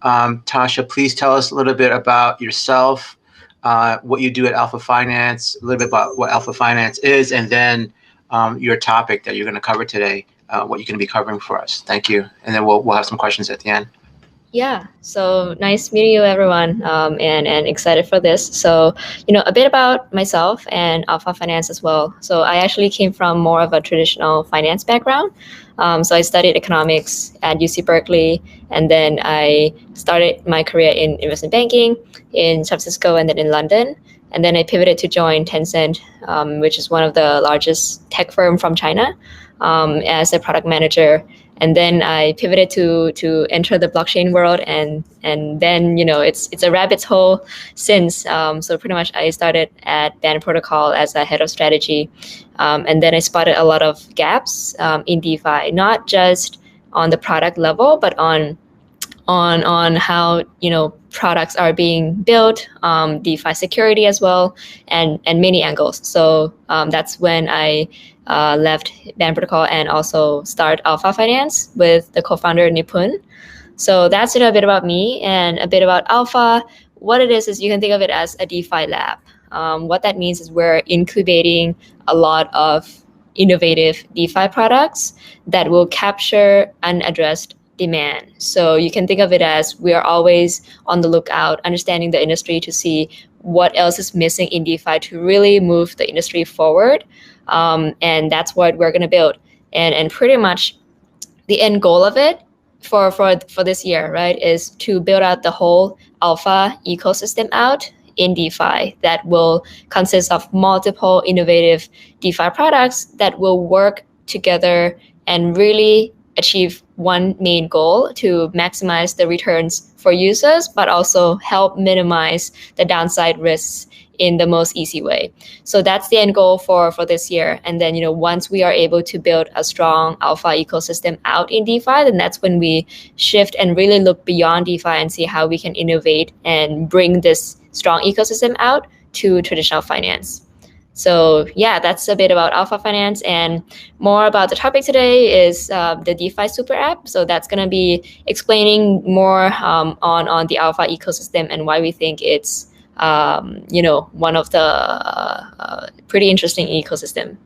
Tascha, please tell us a little bit about yourself, what you do at Alpha Finance, a little bit about what Alpha Finance is, and then your topic that you're going to cover today, what you're going to be covering for us. Thank you. And then we'll have some questions at the end. Yeah, so nice meeting you, everyone, and excited for this. So, a bit about myself and Alpha Finance as well. So I actually came from more of a traditional finance background. So I studied economics at UC Berkeley, and then I started my career in investment banking in San Francisco and then in London. And then I pivoted to join Tencent, which is one of the largest tech firm from China, as a product manager. And then I pivoted to enter the blockchain world, and then it's a rabbit hole since. So pretty much I started at Band Protocol as a head of strategy, and then I spotted a lot of gaps in DeFi, not just on the product level, but on how products are being built, DeFi security as well, and many angles. So that's when I left Band Protocol and also start Alpha Finance with the co-founder Nipun. So that's a bit about me and a bit about Alpha. What it is you can think of it as a DeFi lab. What that means is we're incubating a lot of innovative DeFi products that will capture unaddressed demand. So you can think of it as we are always on the lookout, understanding the industry to see what else is missing in DeFi to really move the industry forward. And that's what we're going to build. And pretty much the end goal of it for this year, right, is to build out the whole Alpha ecosystem out in DeFi that will consist of multiple innovative DeFi products that will work together and really achieve one main goal: to maximize the returns for users, but also help minimize the downside risks in the most easy way. So that's the end goal for this year. And then, once we are able to build a strong Alpha ecosystem out in DeFi, then that's when we shift and really look beyond DeFi and see how we can innovate and bring this strong ecosystem out to traditional finance. So yeah, that's a bit about Alpha Finance, and more about the topic today is the DeFi Super App. So that's going to be explaining more on the Alpha ecosystem and why we think it's one of the pretty interesting ecosystem.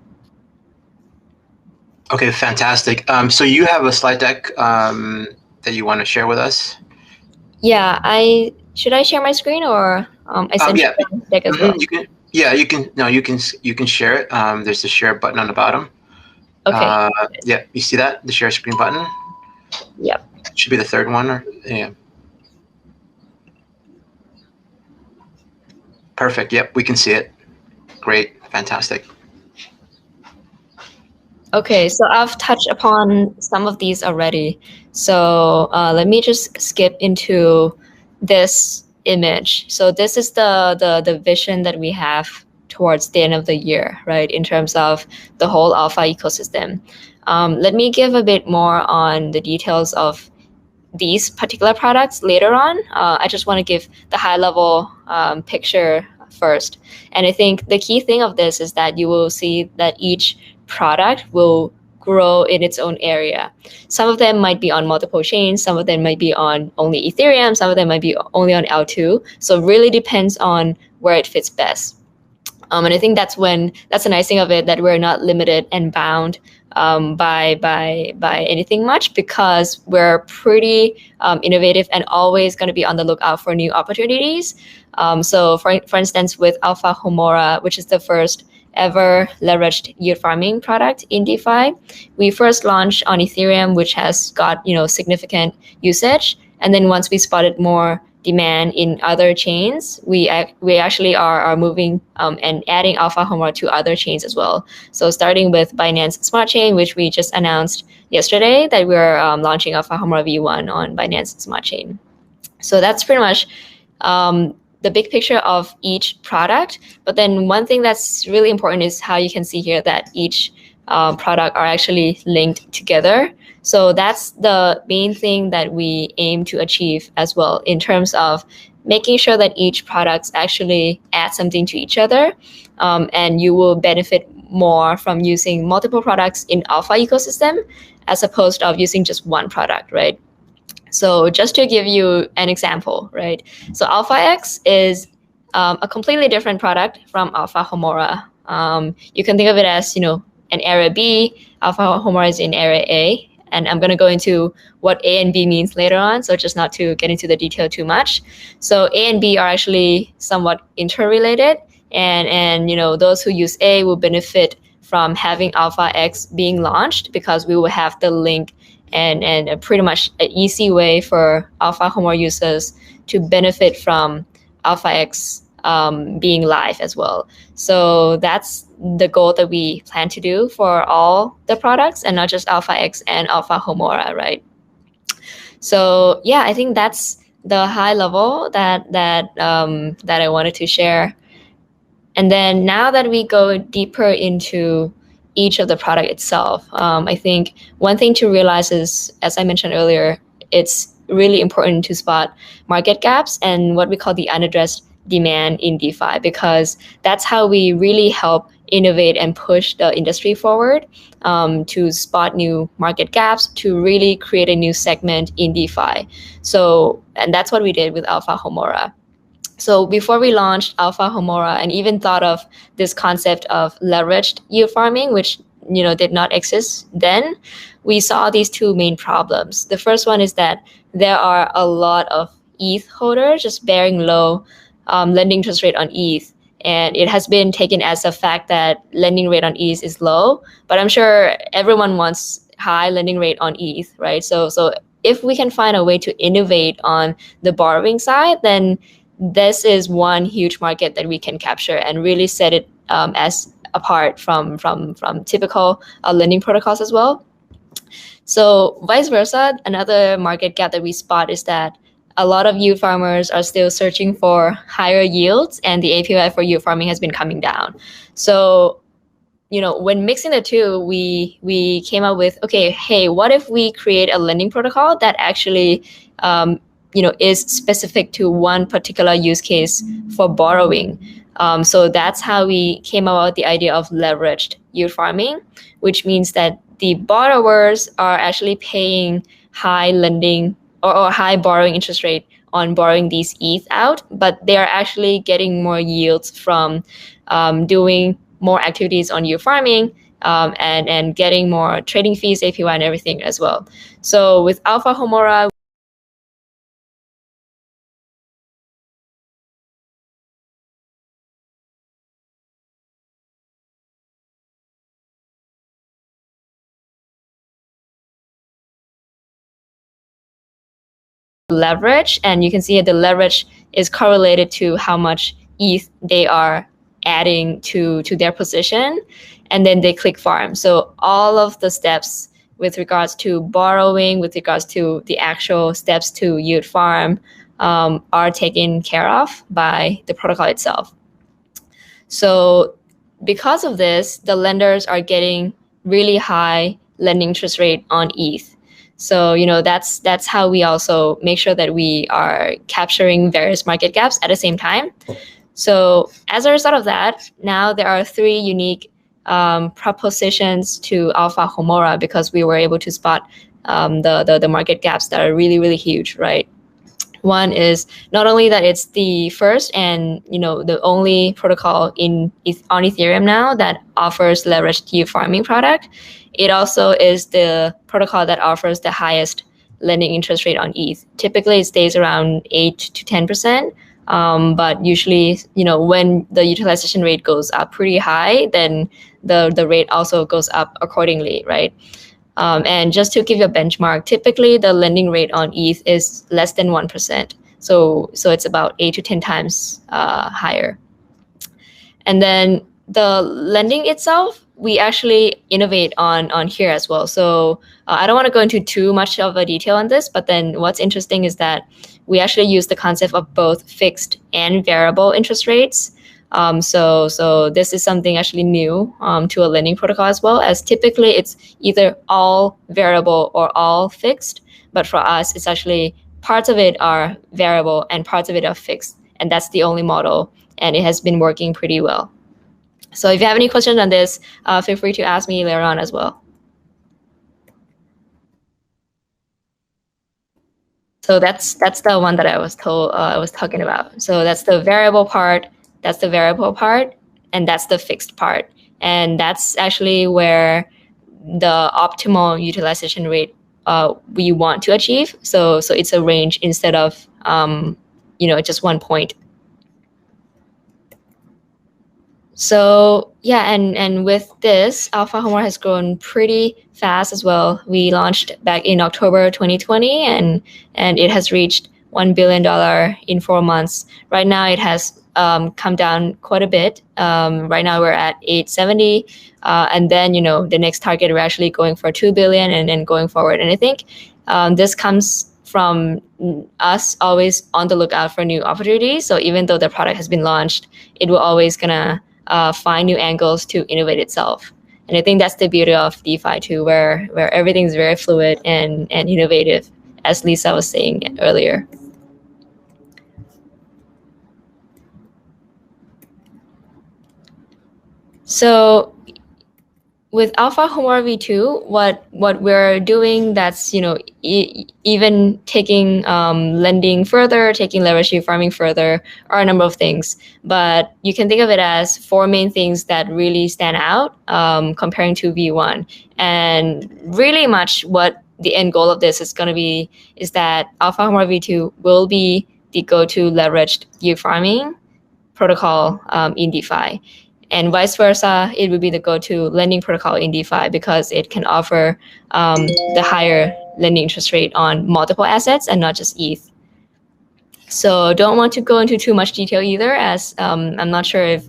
Okay, fantastic. So you have a slide deck that you want to share with us? Yeah, should I share my screen, or I sent you the deck as well? You can. Yeah, you can. No, you can share it. There's the share button on the bottom. Okay. Yeah, you see that, the share screen button? Yep. It should be the third one, or yeah. Perfect. Yep, we can see it. Great. Fantastic. Okay, so I've touched upon some of these already. So let me just skip into this image. So this is the vision that we have towards the end of the year, right, in terms of the whole Alpha ecosystem. Let me give a bit more on the details of these particular products later on. I just want to give the high level picture first. And I think the key thing of this is that you will see that each product will grow in its own area. Some of them might be on multiple chains, some of them might be on only Ethereum, some of them might be only on L2. So it really depends on where it fits best. And I think that's the nice thing of it, that we're not limited and bound by anything much, because we're pretty innovative and always going to be on the lookout for new opportunities. So for instance, with Alpha Homora, which is the first ever leveraged yield farming product in DeFi, we first launched on Ethereum, which has got significant usage. And then once we spotted more demand in other chains, we actually are moving and adding Alpha Homora to other chains as well. So starting with Binance Smart Chain, which we just announced yesterday that we're launching Alpha Homora V1 on Binance Smart Chain. So that's pretty much the big picture of each product. But then one thing that's really important is how you can see here that each product are actually linked together. So that's the main thing that we aim to achieve as well, in terms of making sure that each product actually adds something to each other, and you will benefit more from using multiple products in Alpha ecosystem as opposed to using just one product, right? So just to give you an example, right? So AlphaX is a completely different product from Alpha Homora. You can think of it as, an area B. Alpha Homora is in area A. And I'm going to go into what A and B means later on, so just not to get into the detail too much. So A and B are actually somewhat interrelated, and those who use A will benefit from having Alpha X being launched, because we will have the link and a pretty much an easy way for Alpha Homora users to benefit from Alpha X being live as well. So that's the goal that we plan to do for all the products, and not just Alpha X and Alpha Homora, right? So yeah, I think that's the high level that I wanted to share. And then now that we go deeper into each of the product itself, I think one thing to realize is, as I mentioned earlier, it's really important to spot market gaps and what we call the unaddressed demand in DeFi, because that's how we really help innovate and push the industry forward, to spot new market gaps, to really create a new segment in DeFi. So, and that's what we did with Alpha Homora. So before we launched Alpha Homora and even thought of this concept of leveraged yield farming, which did not exist then, we saw these two main problems. The first one is that there are a lot of ETH holders just bearing low lending interest rate on ETH. And it has been taken as a fact that lending rate on ETH is low, but I'm sure everyone wants high lending rate on ETH, right? So if we can find a way to innovate on the borrowing side, then this is one huge market that we can capture and really set it as apart from typical lending protocols as well. So vice versa, another market gap that we spot is that a lot of yield farmers are still searching for higher yields, and the APY for yield farming has been coming down. So, when mixing the two, we came up with, okay, hey, what if we create a lending protocol that actually is specific to one particular use case for borrowing? So that's how we came about with the idea of leveraged yield farming, which means that the borrowers are actually paying high lending or high borrowing interest rate on borrowing these ETH out, but they are actually getting more yields from doing more activities on yield farming, and getting more trading fees, APY, and everything as well. So with Alpha Homora, leverage, and you can see the leverage is correlated to how much ETH they are adding to their position, and then they click farm. So all of the steps with regards to borrowing, with regards to the actual steps to yield farm, are taken care of by the protocol itself. So because of this, the lenders are getting really high lending interest rate on ETH. So, that's how we also make sure that we are capturing various market gaps at the same time. So as a result of that, now there are three unique propositions to Alpha Homora, because we were able to spot the market gaps that are really, really huge, right? One is not only that it's the first and the only protocol on Ethereum now that offers leveraged yield farming product. It also is the protocol that offers the highest lending interest rate on ETH. Typically, it stays around 8 to 10%. But usually, when the utilization rate goes up pretty high, then the rate also goes up accordingly, right? And just to give you a benchmark, typically the lending rate on ETH is less than 1%. So it's about 8 to 10 times higher. And then the lending itself, we actually innovate on here as well. So I don't want to go into too much of a detail on this, but then what's interesting is that we actually use the concept of both fixed and variable interest rates. So this is something actually new to a lending protocol, as well as typically it's either all variable or all fixed. But for us, it's actually parts of it are variable and parts of it are fixed. And that's the only model. And it has been working pretty well. So if you have any questions on this, feel free to ask me later on as well. So that's the one that I was talking about. So that's the variable part, and that's the fixed part. And that's actually where the optimal utilization rate we want to achieve. So it's a range instead of just one point. So yeah, and with this, Alpha Homora has grown pretty fast as well. We launched back in October 2020, and it has reached $1 billion in 4 months. Right now, it has come down quite a bit. Right now, we're at 870, and then the next target we're actually going for 2 billion, and going forward. And I think this comes from us always on the lookout for new opportunities. So even though the product has been launched, it will always gonna find new angles to innovate itself. And I think that's the beauty of DeFi too, where everything's very fluid and innovative, as Lisa was saying earlier. So with Alpha Homora V2, what we're doing that's even taking lending further, taking leverage farming further, are a number of things. But you can think of it as 4 main things that really stand out comparing to V1. And really much what the end goal of this is going to be is that Alpha Homora V2 will be the go-to leveraged yield farming protocol in DeFi. And vice versa, it would be the go-to lending protocol in DeFi because it can offer the higher lending interest rate on multiple assets and not just ETH. So don't want to go into too much detail either, as I'm not sure if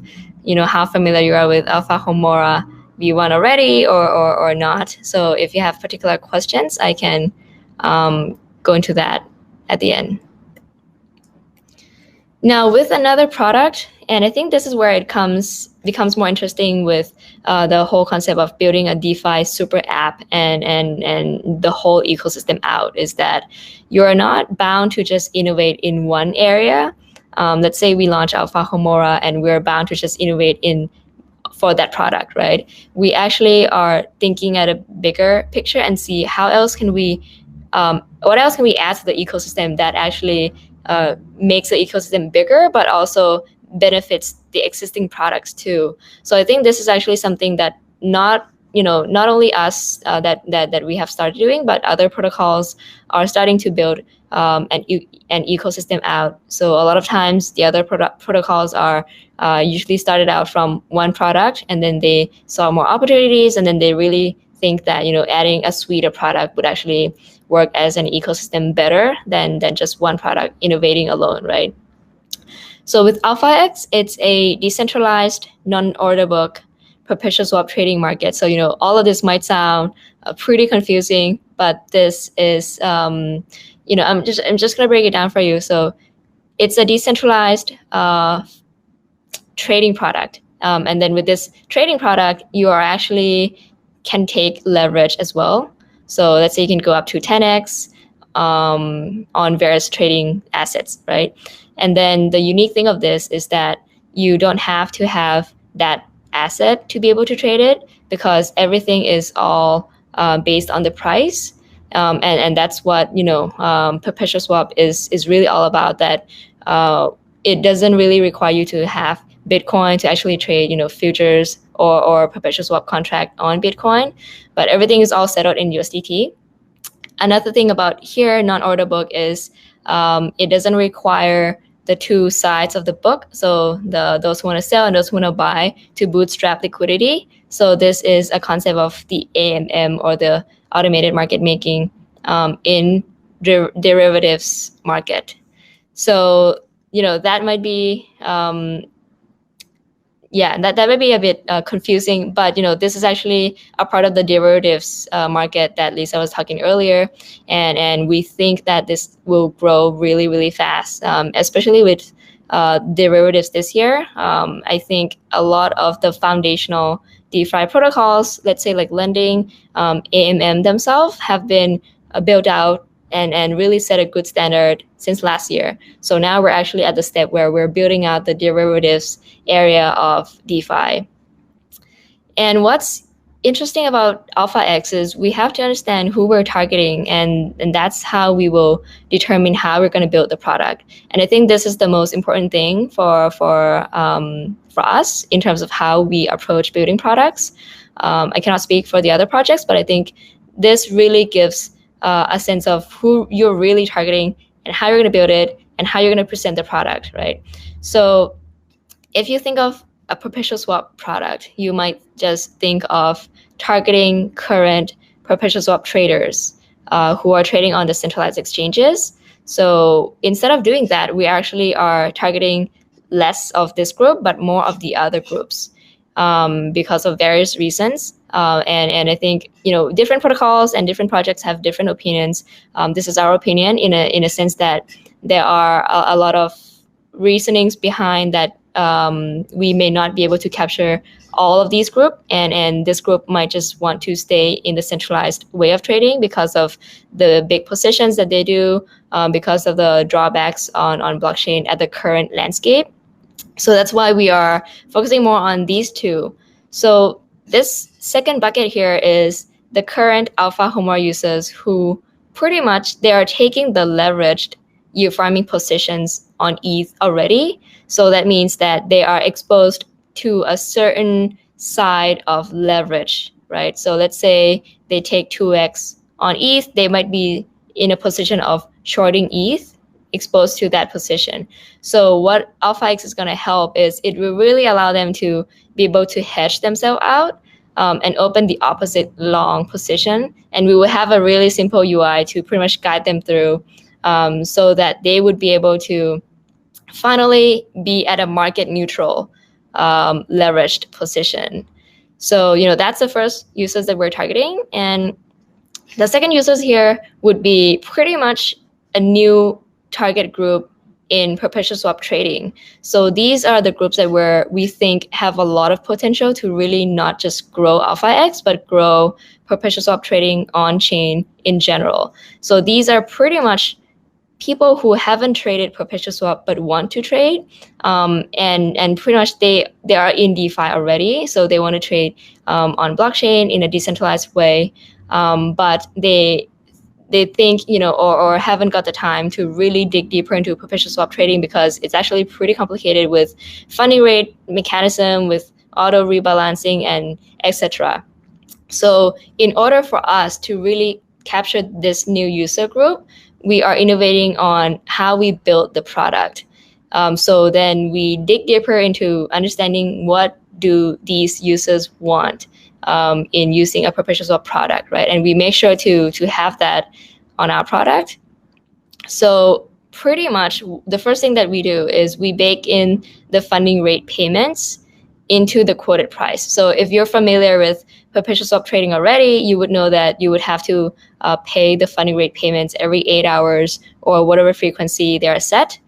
how familiar you are with Alpha Homora V1 already or not. So if you have particular questions, I can go into that at the end. Now with another product, and I think this is where it becomes more interesting with the whole concept of building a DeFi super app and the whole ecosystem out, is that you're not bound to just innovate in one area. Let's say we launch Alpha Homora and we're bound to just innovate for that product, right? We actually are thinking at a bigger picture and see what else can we add to the ecosystem that actually makes the ecosystem bigger, but also benefits the existing products too. So I think this is actually something that not only us that we have started doing, but other protocols are starting to build an ecosystem out. So a lot of times the other protocols are usually started out from one product, and then they saw more opportunities, and then they really think that adding a suite of product would actually work as an ecosystem better than just one product innovating alone, right? So with AlphaX, it's a decentralized, non-order book, perpetual swap trading market. So all of this might sound pretty confusing, but this is I'm just gonna break it down for you. So it's a decentralized trading product, and then with this trading product, you are actually can take leverage as well. So let's say you can go up to 10x on various trading assets, right? And then the unique thing of this is that you don't have to have that asset to be able to trade it, because everything is all based on the price. And that's what perpetual swap is really all about, that it doesn't really require you to have Bitcoin to actually trade futures or perpetual swap contract on Bitcoin, but everything is all settled in USDT. Another thing about here, non-order book, is it doesn't require the two sides of the book, so those who want to sell and those who want to buy, to bootstrap liquidity. So this is a concept of the AMM, or the automated market making in derivatives market. So that might be that might be a bit confusing, but this is actually a part of the derivatives market that Lisa was talking earlier, and we think that this will grow really, really fast, especially with derivatives this year. I think a lot of the foundational DeFi protocols, let's say like lending, AMM themselves, have been built out and really set a good standard since last year. So now we're actually at the step where we're building out the derivatives area of DeFi. And what's interesting about Alpha X is we have to understand who we're targeting, and that's how we will determine how we're going to build the product. And I think this is the most important thing for us in terms of how we approach building products. I cannot speak for the other projects, but I think this really gives a sense of who you're really targeting and how you're going to build it and how you're going to present the product, right? So if you think of a perpetual swap product, you might just think of targeting current perpetual swap traders who are trading on the centralized exchanges. So instead of doing that, we actually are targeting less of this group, but more of the other groups because of various reasons. And I think, different protocols and different projects have different opinions. This is our opinion in a sense that there are a lot of reasonings behind that. We may not be able to capture all of these groups, and this group might just want to stay in the centralized way of trading because of the big positions that they do, because of the drawbacks on blockchain at the current landscape. So that's why we are focusing more on these two. So this second bucket here is the current Alpha Homora users who pretty much they are taking the leveraged yield farming positions on ETH already. So that means that they are exposed to a certain side of leverage, right? So let's say they take 2x on ETH, they might be in a position of shorting ETH, exposed to that position. So what Alpha X is going to help is it will really allow them to be able to hedge themselves out and open the opposite long position. And we will have a really simple UI to pretty much guide them through so that they would be able to finally be at a market neutral leveraged position. So, that's the first users that we're targeting. And the second users here would be pretty much a new target group in perpetual swap trading. So these are the groups that we think have a lot of potential to really not just grow Alpha X, but grow perpetual swap trading on chain in general. So these are pretty much people who haven't traded perpetual swap but want to trade, and pretty much they are in DeFi already, so they want to trade on blockchain in a decentralized way, but they think or haven't got the time to really dig deeper into perpetual swap trading because it's actually pretty complicated with funding rate mechanism, with auto rebalancing, and etc. So in order for us to really capture this new user group, we are innovating on how we build the product. So then we dig deeper into understanding what do these users want in using a perpetual swap product, right? And we make sure to have that on our product. So pretty much the first thing that we do is we bake in the funding rate payments into the quoted price. So if you're familiar with perpetual swap trading already, you would know that you would have to pay the funding rate payments every 8 hours or whatever frequency they are set.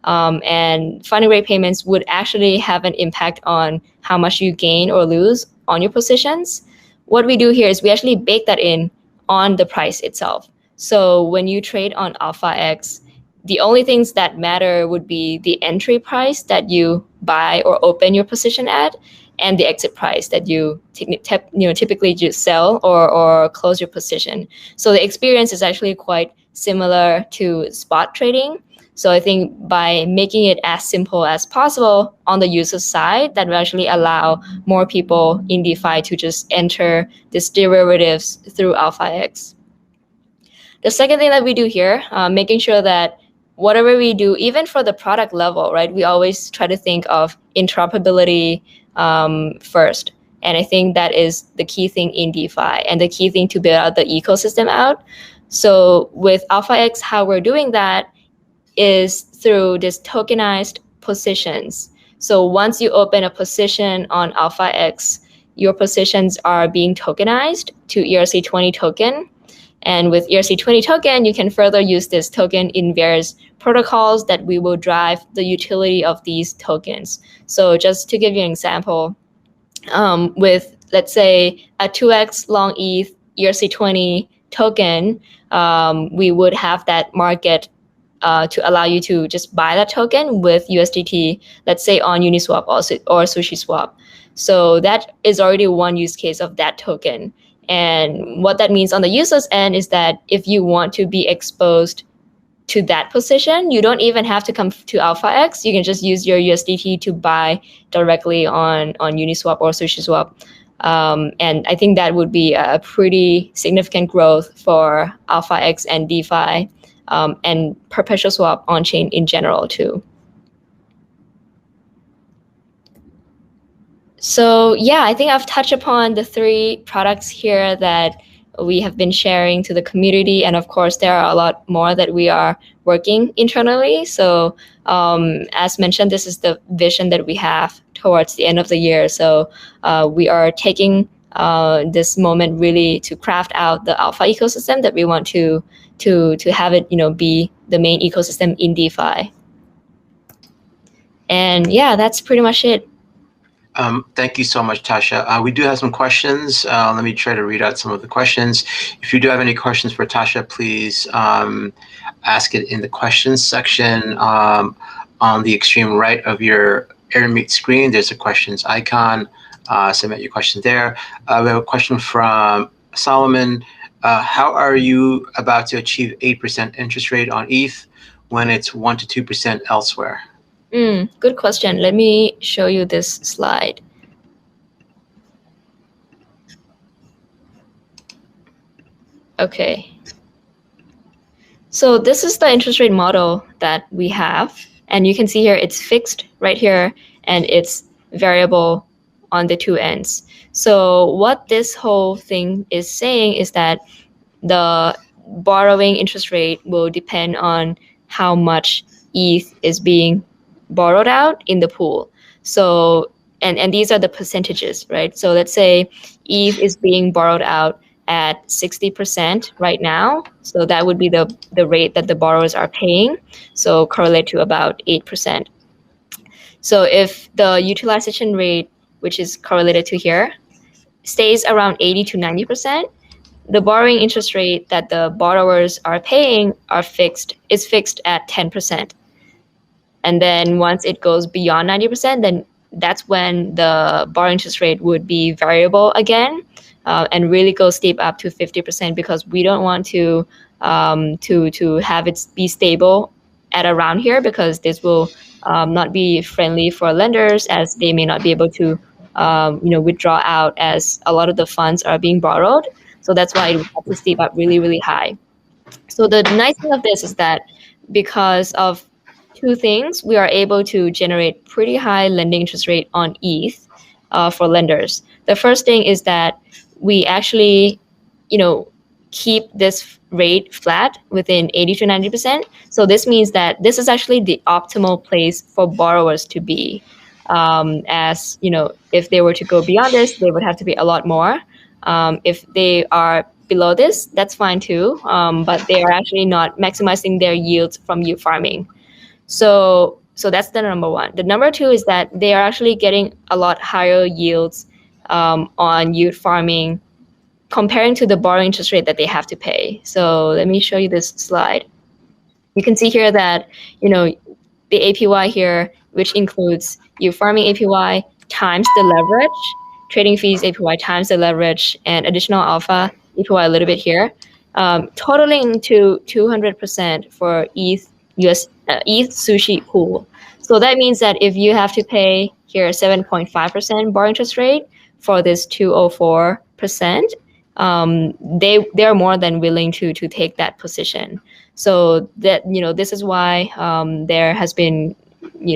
And funding rate payments would actually have an impact on how much you gain or lose on your positions. What we do here is we actually bake that in on the price itself. So when you trade on Alpha X, the only things that matter would be the entry price that you buy or open your position at, and the exit price that you typically just sell or close your position. So the experience is actually quite similar to spot trading. So I think by making it as simple as possible on the user side, that will actually allow more people in DeFi to just enter these derivatives through Alpha X. The second thing that we do here, making sure that whatever we do, even for the product level, right, we always try to think of interoperability first. And I think that is the key thing in DeFi and the key thing to build out the ecosystem out. So with Alpha X, how we're doing that is through this tokenized positions. So once you open a position on Alpha X, your positions are being tokenized to ERC20 token. And with ERC20 token, you can further use this token in various protocols that we will drive the utility of these tokens. So just to give you an example, with, let's say, a 2x long ETH ERC20 token, we would have that market to allow you to just buy that token with USDT, let's say on Uniswap or SushiSwap. So that is already one use case of that token. And what that means on the user's end is that if you want to be exposed to that position, you don't even have to come to AlphaX. You can just use your USDT to buy directly on Uniswap or SushiSwap. And I think that would be a pretty significant growth for AlphaX and DeFi and perpetual swap on chain in general too. So yeah, I think I've touched upon the 3 products here that we have been sharing to the community. And of course, there are a lot more that we are working internally. So as mentioned, this is the vision that we have towards the end of the year. So we are taking this moment really to craft out the alpha ecosystem that we want to have it, be the main ecosystem in DeFi. And yeah, that's pretty much it. Thank you so much, Tascha. We do have some questions. Let me try to read out some of the questions. If you do have any questions for Tascha, please ask it in the questions section on the extreme right of your AirMeet screen. There's a questions icon. Submit your question there. We have a question from Solomon. How are you about to achieve 8% interest rate on ETH when it's 1 to 2% elsewhere? Good question. Let me show you this slide. Okay. So this is the interest rate model that we have. And you can see here it's fixed right here, and it's variable on the 2 ends. So what this whole thing is saying is that the borrowing interest rate will depend on how much ETH is being borrowed out in the pool. So and these are the percentages, right? So let's say ETH is being borrowed out at 60% right now. So that would be the rate that the borrowers are paying. So correlate to about 8%. So if the utilization rate, which is correlated to here, stays around 80 to 90%, the borrowing interest rate that the borrowers are paying is fixed at 10%. And then once it goes beyond 90%, then that's when the borrowing interest rate would be variable again, and really go steep up to 50%, because we don't want to have it be stable at around here, because this will not be friendly for lenders, as they may not be able to withdraw out, as a lot of the funds are being borrowed. So that's why it would have to steep up really, really high. So the nice thing of this is that because of 2 things, we are able to generate pretty high lending interest rate on ETH for lenders. The first thing is that we actually, keep this rate flat within 80 to 90%. So this means that this is actually the optimal place for borrowers to be. As if they were to go beyond this, they would have to be a lot more. If they are below this, that's fine too. But they are actually not maximizing their yields from yield farming. So that's the number 1. The number 2 is that they are actually getting a lot higher yields on yield farming comparing to the borrowing interest rate that they have to pay. So let me show you this slide. You can see here that the APY here, which includes yield farming APY times the leverage, trading fees APY times the leverage, and additional alpha APY a little bit here, totaling to 200% for ETH sushi pool. So that means that if you have to pay here 7.5% borrowing interest rate for this 204%, they're more than willing to take that position. So that this is why there has been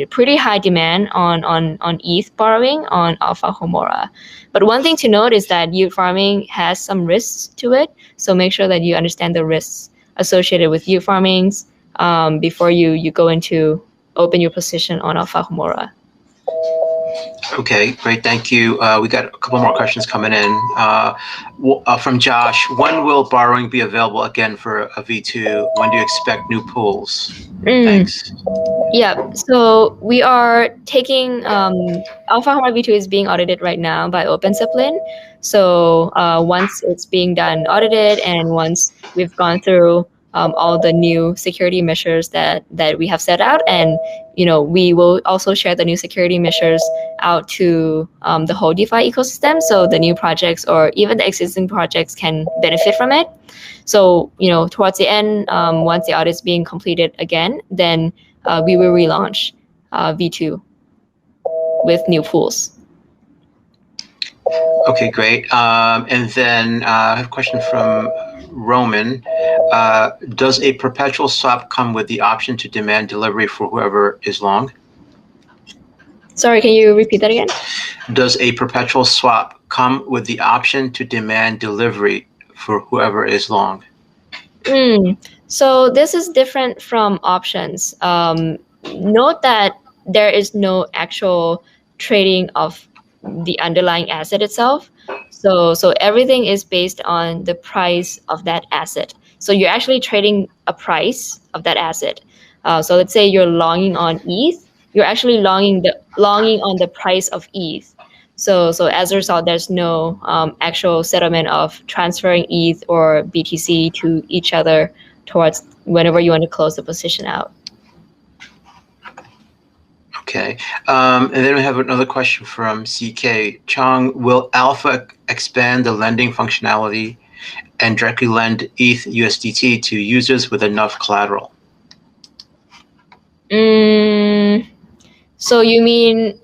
pretty high demand on ETH borrowing on Alpha Homora. But one thing to note is that yield farming has some risks to it. So make sure that you understand the risks associated with yield farmings before you go into open your position on Alpha Homora. Okay, great. Thank you. We got a couple more questions coming in from Josh. When will borrowing be available again for a V2? When do you expect new pools? Thanks. Yeah, so we are taking Alpha Homora V2 is being audited right now by OpenZeppelin. So once it's being done audited, and once we've gone through all the new security measures that we have set out, and we will also share the new security measures out to the whole DeFi ecosystem, so the new projects or even the existing projects can benefit from it. So towards the end, once the audit is being completed again, then we will relaunch V2 with new pools. Okay, great. And then I have a question from Roman. Does a perpetual swap come with the option to demand delivery for whoever is long? Sorry, can you repeat that again? Does a perpetual swap come with the option to demand delivery for whoever is long? So this is different from options. Note that there is no actual trading of the underlying asset itself. So everything is based on the price of that asset. So you're actually trading a price of that asset. So let's say you're longing on ETH, you're actually longing on the price of ETH. So as a result, there's no actual settlement of transferring ETH or BTC to each other towards whenever you want to close the position out. Okay. And then we have another question from CK. Chong, will Alpha expand the lending functionality and directly lend ETH USDT to users with enough collateral? So you mean,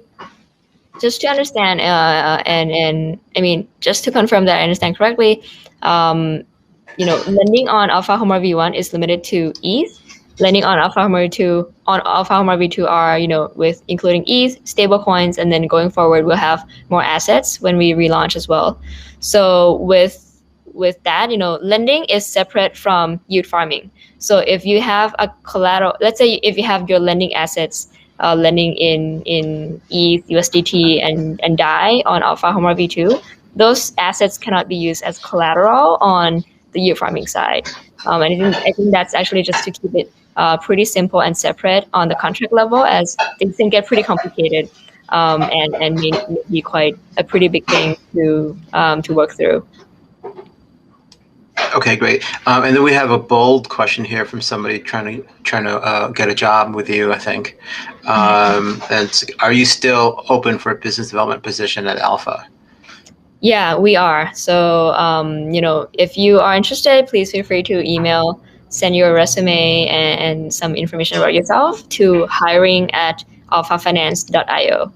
just to understand, and I mean, just to confirm that I understand correctly, lending on Alpha Homora V1 is limited to ETH. Lending on Alpha Homora V2 are, with including ETH, stable coins, and then going forward, we'll have more assets when we relaunch as well. So with that, lending is separate from yield farming. So if you have a collateral, let's say if you have your lending assets, lending in ETH, USDT, and DAI on Alpha Homora V2, those assets cannot be used as collateral on the yield farming side. And I think that's actually just to keep it pretty simple and separate on the contract level, as things can get pretty complicated and may be quite a pretty big thing to work through. Okay, great. And then we have a bold question here from somebody trying to get a job with you, I think. And are you still open for a business development position at Alpha? Yeah, we are. So, if you are interested, please feel free to send your resume and some information about yourself to hiring@alphafinance.io.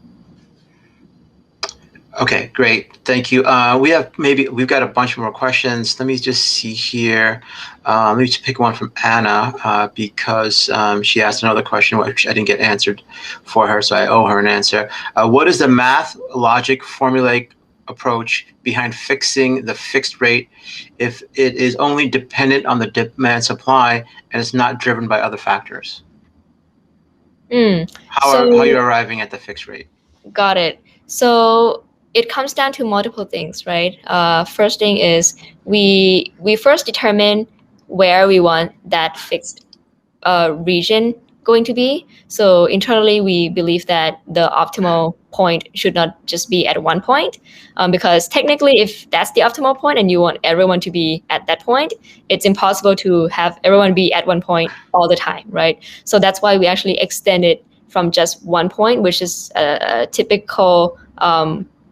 Okay, great. Thank you. We've got a bunch more questions. Let me just see here. Let me just pick one from Anna because she asked another question which I didn't get answered for her, so I owe her an answer. What is the math logic formulaic approach behind fixing the fixed rate if it is only dependent on the demand supply and is not driven by other factors? How are you arriving at the fixed rate? Got it. So it comes down to multiple things, right? First thing is we first determine where we want that fixed region going to be. So internally, we believe that the optimal point should not just be at one point, because technically, if that's the optimal point and you want everyone to be at that point, it's impossible to have everyone be at one point all the time, right? So that's why we actually extend it from just one point, which is a typical,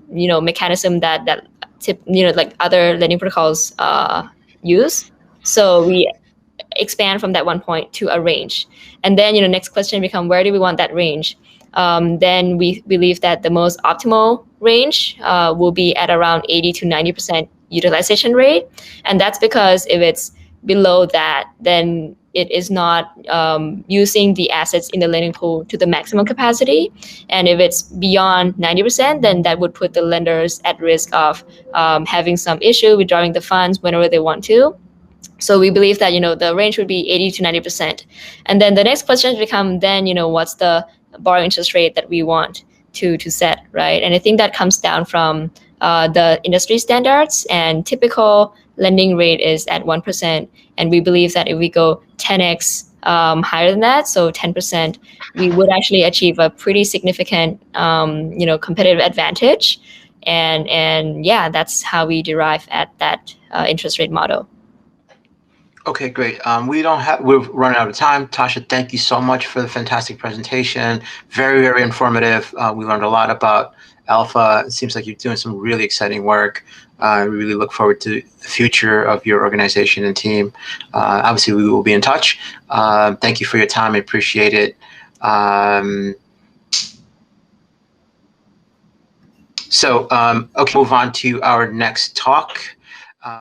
mechanism that like other lending protocols use. So we expand from that one point to a range. And then, next question become, where do we want that range? Then we believe that the most optimal range will be at around 80 to 90% utilization rate. And that's because if it's below that, then it is not using the assets in the lending pool to the maximum capacity. And if it's beyond 90%, then that would put the lenders at risk of having some issue withdrawing the funds whenever they want to. So we believe that, the range would be 80 to 90%. And then the next questions become then, what's the borrowing interest rate that we want to set, right? And I think that comes down from the industry standards, and typical lending rate is at 1%. And we believe that if we go 10x higher than that, so 10%, we would actually achieve a pretty significant, competitive advantage. And yeah, that's how we derive at that interest rate model. Okay, great. We're running out of time. Tascha, thank you so much for the fantastic presentation. Very, very informative. We learned a lot about Alpha. It seems like you're doing some really exciting work. We really look forward to the future of your organization and team. Obviously, we will be in touch. Thank you for your time. I appreciate it. Okay, move on to our next talk.